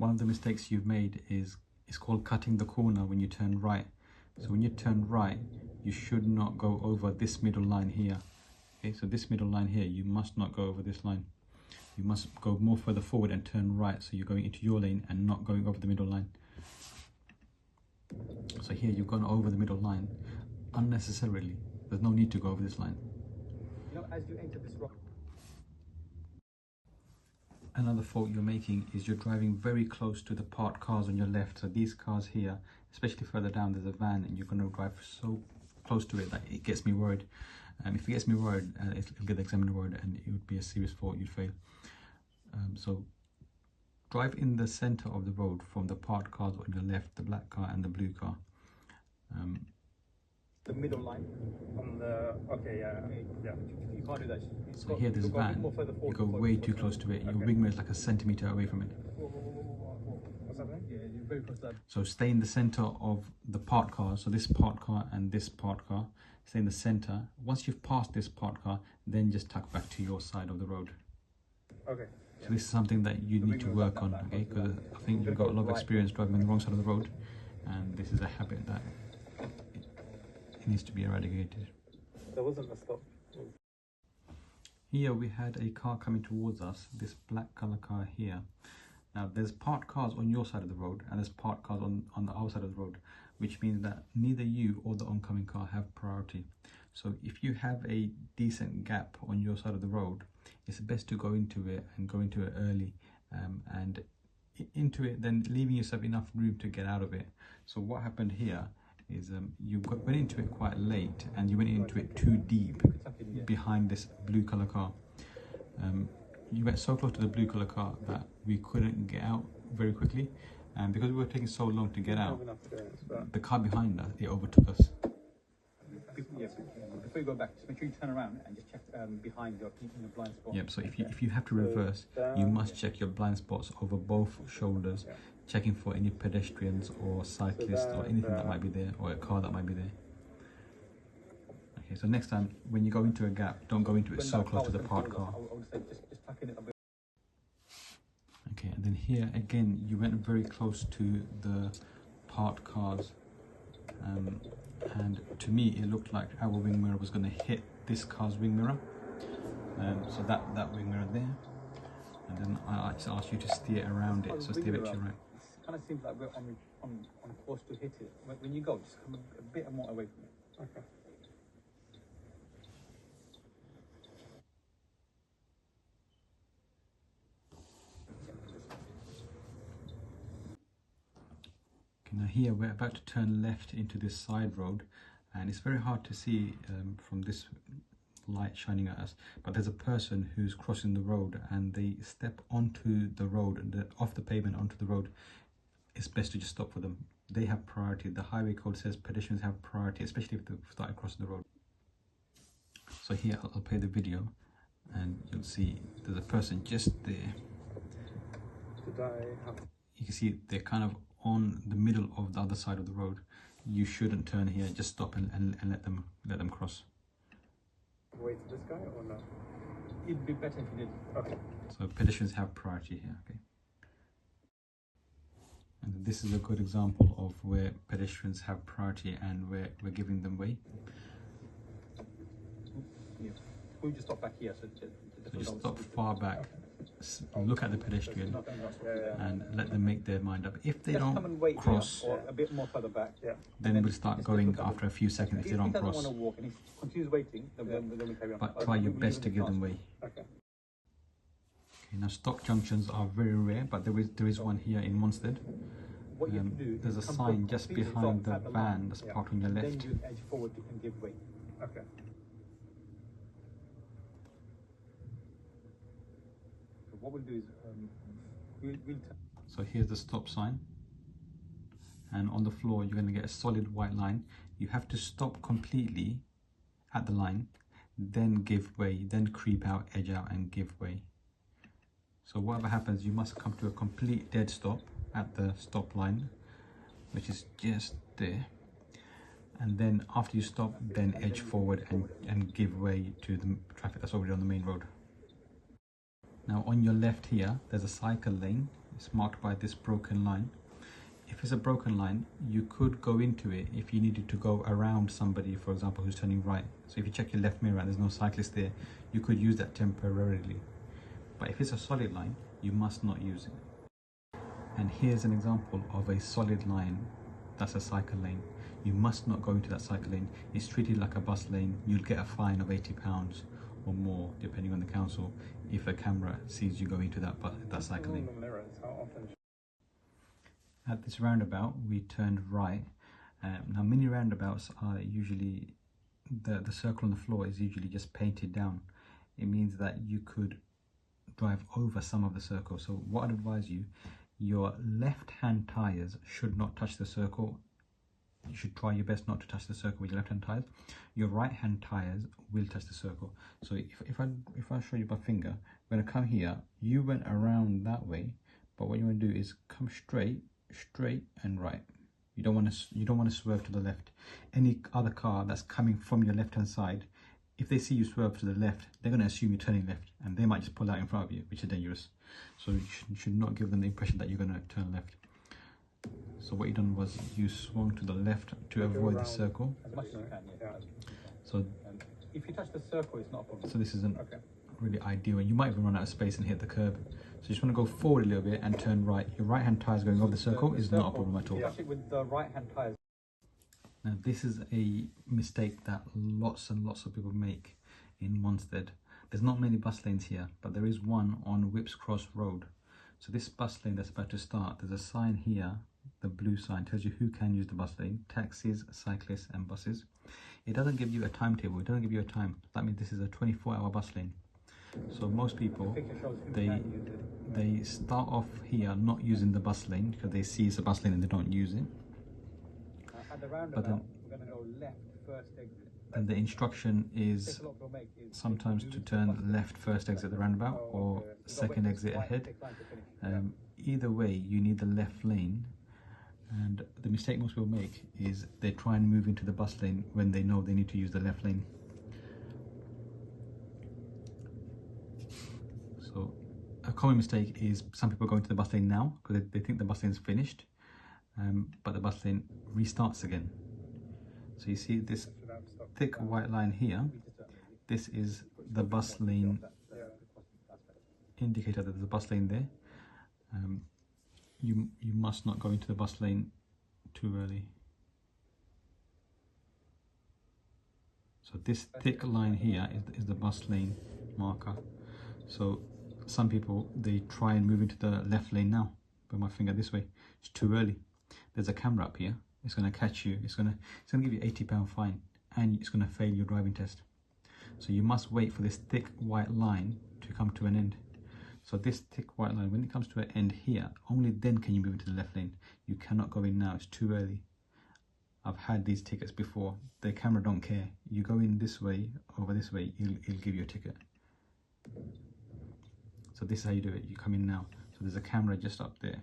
one of the mistakes you've made is it's called cutting the corner when you turn right. So when you turn right, you should not go over this middle line here. Okay, so this middle line here, you must not go over this line. You must go more further forward and turn right, so you're going into your lane and not going over the middle line. So here you've gone over the middle line unnecessarily. There's no need to go over this line. You know, as you enter this road. Another fault you're making is you're driving very close to the parked cars on your left. So these cars here, especially further down, there's a van and you're going to drive so close to it that it gets me worried. And if it gets me worried, it'll get the examiner worried and it would be a serious fault, you'd fail. So drive in the center of the road from the parked cars on your left, the black car and the blue car. The middle line on the, okay, yeah, you can't do that. So here there's a van, you go way too close to it, your wing mirror is like a centimeter away from it. What's happening? Yeah, you're very close to that. So stay in the center of the parked car, so this parked car and this parked car, stay in the center. Once you've passed this parked car, then just tuck back to your side of the road. Okay. So this is something that you need to work on, okay? Because I think you've got a lot of experience driving on the wrong side of the road, and this is a habit that it needs to be eradicated. There wasn't a stop. Here we had a car coming towards us, this black color car here. Now there's parked cars on your side of the road and there's parked cars on the other side of the road, which means that neither you or the oncoming car have priority. So if you have a decent gap on your side of the road, it's best to go into it and go into it early and into it, then leaving yourself enough room to get out of it. So what happened here is you went into it quite late and you went into it too deep behind this blue color car. You went so close to the blue color car that we couldn't get out very quickly, and because we were taking so long to get out, the car behind us, it overtook us. Before you go back, just make sure you turn around and just check behind your blind spot. Yep, so if you have to reverse, you must check your blind spots over both shoulders, checking for any pedestrians or cyclists or anything that might be there, or a car that might be there. Okay, so next time when you go into a gap, don't go into it so close to the parked car. Okay, and then here again, you went very close to the parked cars. And to me it looked like our wing mirror was going to hit this car's wing mirror, so that wing mirror there, and then I just asked you to steer around it, so steer it to your right. It kind of seems like we're on course to hit it. When you go, just come a bit more away from it. Okay. Now here we're about to turn left into this side road, and it's very hard to see from this light shining at us, but there's a person who's crossing the road and they step onto the road, off the pavement onto the road. It's best to just stop for them. They have priority. The highway code says pedestrians have priority, especially if they've started crossing the road. So here I'll play the video and you'll see there's a person just there. You can see they're kind of on the middle of the other side of the road. You shouldn't turn here, just stop and let them cross. Wait for this guy or no? It'd be better if you did. Okay. So pedestrians have priority here, okay? And this is a good example of where pedestrians have priority and where we're giving them way. Yeah. We'll just stop back here. So just stop far back. Look at the pedestrian and let them make their mind up. If they don't cross, or a bit more further back, then we'll start going after a few seconds if they don't cross. Want to walk and he continues waiting, then we carry on. But try your best to give them way. Okay. Okay, now stop junctions are very rare, but there is one here in Wanstead. There's a sign just behind the van that's parked on your left. Then you edge forward and give way. Okay. What we'll do is we'll so here's the stop sign, and on the floor you're going to get a solid white line. You have to stop completely at the line, then give way, then creep out, edge out and give way. So whatever happens, you must come to a complete dead stop at the stop line, which is just there, and then after you stop, then edge forward and give way to the traffic that's already on the main road. Now on your left here, there's a cycle lane. It's marked by this broken line. If it's a broken line, you could go into it if you needed to go around somebody, for example, who's turning right. So if you check your left mirror and there's no cyclist there, you could use that temporarily. But if it's a solid line, you must not use it. And here's an example of a solid line that's a cycle lane. You must not go into that cycle lane. It's treated like a bus lane. You'll get a fine of £80 or more, depending on the council, if a camera sees you go into that cycle lane. At this roundabout, we turned right. Now, mini roundabouts are usually, the circle on the floor is usually just painted down. It means that you could drive over some of the circle. So what I'd advise you, your left-hand tyres should not touch the circle. You should try your best not to touch the circle with your left-hand tyres. Your right-hand tyres will touch the circle. So if I show you my finger, I'm going to come here. You went around that way, but what you want to do is come straight and right. You don't want to swerve to the left. Any other car that's coming from your left-hand side, if they see you swerve to the left, they're going to assume you're turning left, and they might just pull out in front of you, which is dangerous. So you should not give them the impression that you're going to turn left. So what you done was you swung to the left to avoid the circle. As much as you can, yeah. So if you touch the circle, it's not a problem. So this isn't really ideal, and you might even run out of space and hit the curb. So you just want to go forward a little bit and turn right. Your right hand tyre is going over the circle is not a problem at all. Touch it with the right hand tyres. Now this is a mistake that lots and lots of people make in Wanstead. There's not many bus lanes here, but there is one on Whips Cross Road. So this bus lane that's about to start, there's a sign here, the blue sign tells you who can use the bus lane: taxis, cyclists and buses. It doesn't give you a timetable, it doesn't give you a time. That means this is a 24-hour bus lane. So most people, they start off here not using the bus lane because they see it's a bus lane and they don't use it. But then we're going to go left first exit. And the instruction is sometimes to turn left first exit the roundabout or second exit ahead. Either way, you need the left lane. And the mistake most people make is they try and move into the bus lane when they know they need to use the left lane. So a common mistake is some people go into the bus lane now because they think the bus lane is finished, but the bus lane restarts again. So you see this thick white line here, this is the bus lane indicator that there's a bus lane there. You must not go into the bus lane too early. So this thick line here is the bus lane marker. So some people, they try and move into the left lane now. Put my finger this way, it's too early. There's a camera up here, it's going to catch you, it's going to give you £80 fine, and it's going to fail your driving test. So you must wait for this thick white line to come to an end. So this thick white line, when it comes to an end here, only then can you move into the left lane. You cannot go in now, it's too early. I've had these tickets before. The camera don't care. You go in this way, over this way, it'll give you a ticket. So this is how you do it. You come in now. So there's a camera just up there.